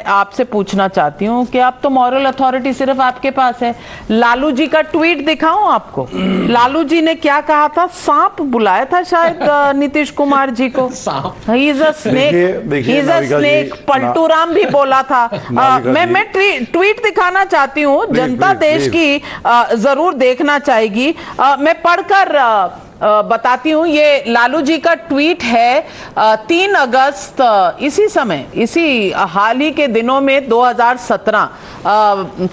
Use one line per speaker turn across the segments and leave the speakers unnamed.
आपसे पूछना चाहती हूँ कि आप तो मॉरल अथॉरिटी सिर्फ आपके पास है। लालू जी का ट्वीट दिखाऊं आपको? लालू जी ने क्या कहा था? सांप बुलाया था शायद नीतीश कुमार जी को। He is a snake, he is a snake. Paltu Ram भी बोला था। मैं ट्वीट दिखाना चाहती हूँ, जनता देश की जरूर देखना चाहेगी। मैं पढ़कर बताती हूँ। ये लालू जी का ट्वीट है 3 अगस्त, इसी समय, इसी हाल ही के दिनों में 2017,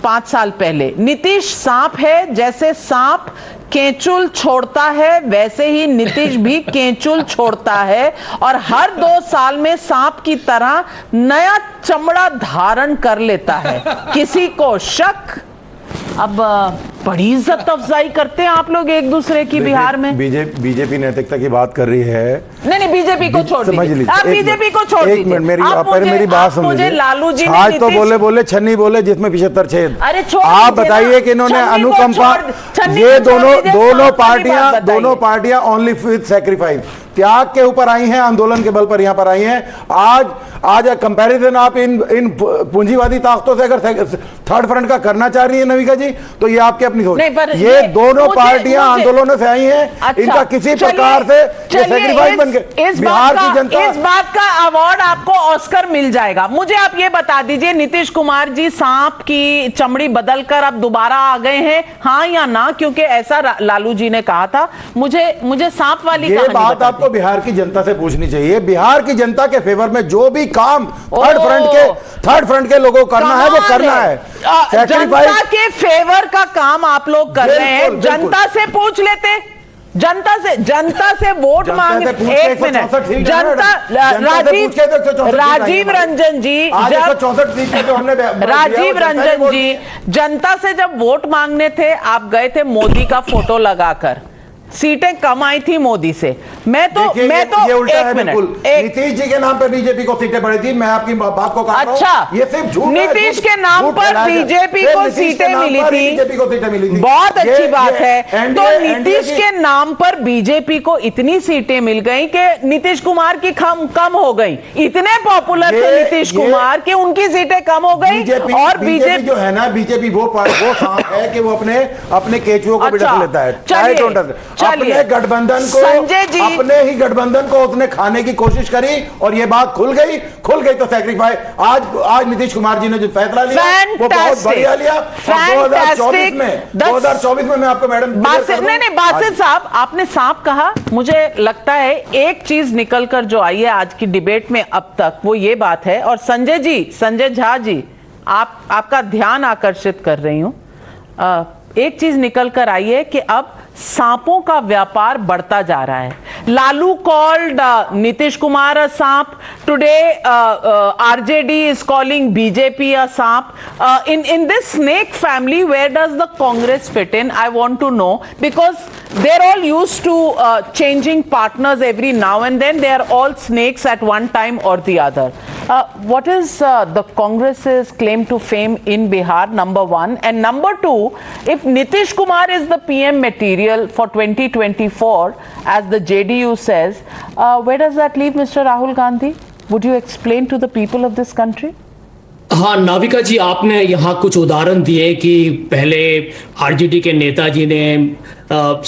5 साल पहले। नीतीश सांप है, जैसे सांप केंचुल छोड़ता है वैसे ही नीतीश भी केंचुल छोड़ता है, और हर 2 साल में सांप की तरह नया चमड़ा धारण कर लेता है। किसी को शक? अब बड़ी इज्जत अफजाई करते हैं आप लोग एक दूसरे की बिहार में।
बीजेपी नैतिकता की बात कर रही है।
नहीं, बीजेपी को छोड़ दीजिए, आप बीजेपी को छोड़ दीजिए।
एक मिनट, मेरी बात समझिए।
लालू जी
आज तो बोले छन्नी बोले जिसमें 75 छेद।
अरे छोड़,
आप बताइए कि इन्होंने अनुकंपा, ये दोनों पार्टियां ओनली विद सैक्रिफाइस, त्याग के ऊपर आई हैं, आंदोलन के बल पर यहां पर आई हैं। आज कंपैरिजन आप इन पूंजीवादी ताकतों से अगर थर्ड फ्रंट का करना चाह रही है नविका जी, तो ये आपकी अपनी सोच। ये दोनों पार्टियां आंदोलनों से आई हैं। अच्छा, इनका किसी प्रकार से सैक्रिफाइस बन के बिहार की जनता,
इस बात का अवार्ड आपको ऑस्कर मिल जाएगा। मुझे आप ये बता दीजिए, नीतीश कुमार जी सांप की चमड़ी बदलकर अब दोबारा आ गए हैं, हाँ या ना? क्योंकि ऐसा लालू जी ने कहा था। मुझे सांप वाली
ये बात आपको बिहार की जनता से पूछनी चाहिए। बिहार की जनता के फेवर में जो भी काम थर्ड फ्रंट के लोगों को करना है, वो करना है।
जनता के फेवर का काम आप लोग कर रहे हैं। जनता से पूछ लेते, जनता से वोट मांग। एक मिनट, राजीव रंजन जी जनता से जब वोट मांगने थे, आप गए थे मोदी का फोटो लगाकर। सीटें कम आई थी मोदी से। मैं तो
ये उल्टा है बिल्कुल। नीतीश जी के नाम पर बीजेपी को सीटें बढ़ी थी। मैं आपकी बात को कह रहा हूं।
अच्छा,
ये सिर्फ झूठ है।
नीतीश के नाम पर बीजेपी को सीटें मिली थी। बहुत अच्छी बात है। तो नीतीश के नाम पर बीजेपी को इतनी सीटें मिल गई कि नीतीश कुमार की कम हो गई। इतने पॉपुलर थे नीतीश कुमार कि उनकी सीटें कम हो गई। और बीजेपी
जो है ना, बीजेपी वो सांप है कि वो अपने केचुओं को भी ढक लेता है। अपने गठबंधन को,
संजय जी,
अपने ही गठबंधन को उसने खाने की कोशिश करी, और ये बात खुल गई तो सैक्रिफाइस। आज नीतीश कुमार जी ने जो फैसला लिया वो बहुत बढ़िया लिया। 2024 में मैं आपको मैडम
बासित साहब, आपने सांप कहा। मुझे लगता है एक चीज निकलकर जो आई है आज की डिबेट में अब तक, वो ये बात है। और संजय झा जी, आपका ध्यान आकर्षित कर रही हूं। एक चीज निकलकर आई है कि अब सांपों का व्यापार बढ़ता जा रहा है। लालू कॉल्ड नीतीश कुमार a सांप. Today RJD is calling BJP a सांप. In this snake family, where does the Congress fit in? I want to know, because they're all used to changing partners every now and then. They are all snakes at one time or the other. What is the Congress's claim to fame in Bihar, number one? And number two, if Nitish Kumar is the PM material for 2024, as the JDU says, where does that leave Mr. Rahul Gandhi? Would you explain to the people of this country?
हाँ नाविका जी, आपने यहाँ कुछ उदाहरण दिए कि पहले RJD के नेताजी ने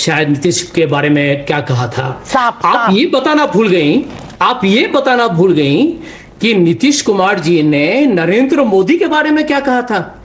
शायद नीतीश के बारे में क्या कहा था। आप ये बताना भूल गई कि नीतीश कुमार जी ने नरेंद्र मोदी के बारे में क्या कहा था।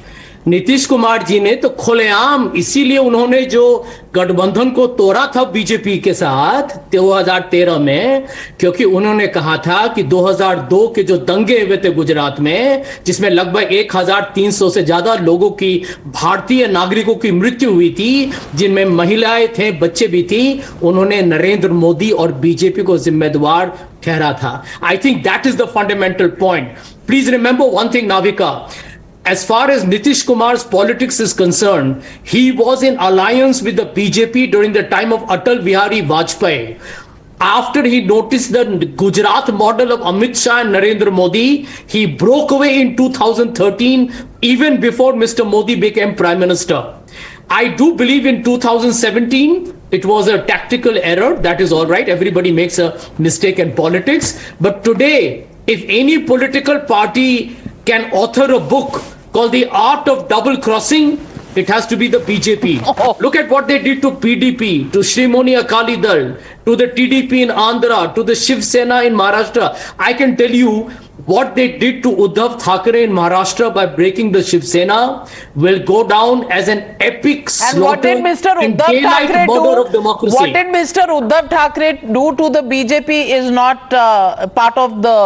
नीतीश कुमार जी ने तो खुलेआम, इसीलिए उन्होंने जो गठबंधन को तोड़ा था बीजेपी के साथ 2013 में, क्योंकि उन्होंने कहा था कि 2002 के जो दंगे हुए थे गुजरात में, जिसमें लगभग 1300 से ज्यादा लोगों की, भारतीय नागरिकों की मृत्यु हुई थी, जिनमें महिलाएं थे, बच्चे भी थी, उन्होंने नरेंद्र मोदी और बीजेपी को जिम्मेदार ठहरा था। I think that is the fundamental point. Please remember one thing Navika, as far as Nitish Kumar's politics is concerned, he was in alliance with the BJP during the time of Atal Bihari Vajpayee. After he noticed the Gujarat model of Amit Shah and Narendra Modi, he broke away in 2013, even before Mr. Modi became Prime Minister. I do believe in 2017, it was a tactical error. That is all right. Everybody makes a mistake in politics. But today, if any political party can author a book called The Art of Double Crossing, it has to be the BJP.
Oh.
Look at what they did to PDP, to Shrimoni Akali Dal, to the TDP in Andhra, to the Shiv Sena in Maharashtra. I can tell you what they did to Uddhav Thackeray in Maharashtra by breaking the Shiv Sena will go down as an epic
And
slaughter
what did Mr.
and
Uddhav
daylight
Thackeray
murder
do?
of democracy.
What did Mr. Uddhav Thackeray do to the BJP is not part of the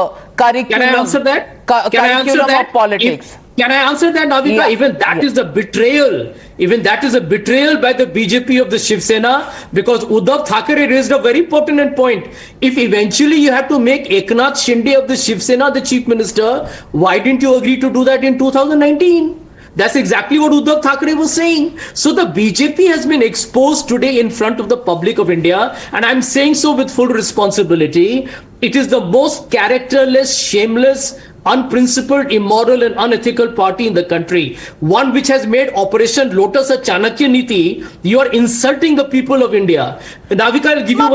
curriculum.
Can I answer that? Can I answer
curriculum
that?
of politics.
Can I answer that, Navika?
Yeah.
Even that is a betrayal. Even that is a betrayal by the BJP of the Shiv Sena, because Uddhav Thackeray raised a very pertinent point. If eventually you have to make Eknath Shinde of the Shiv Sena the chief minister, why didn't you agree to do that in 2019? That's exactly what Uddhav Thackeray was saying. So the BJP has been exposed today in front of the public of India, and I'm saying so with full responsibility. It is the most characterless, shameless, unprincipled, immoral and unethical party in the country. One which has made Operation Lotus a Chanakya Niti. You are insulting the people of India. Navika, I'll give you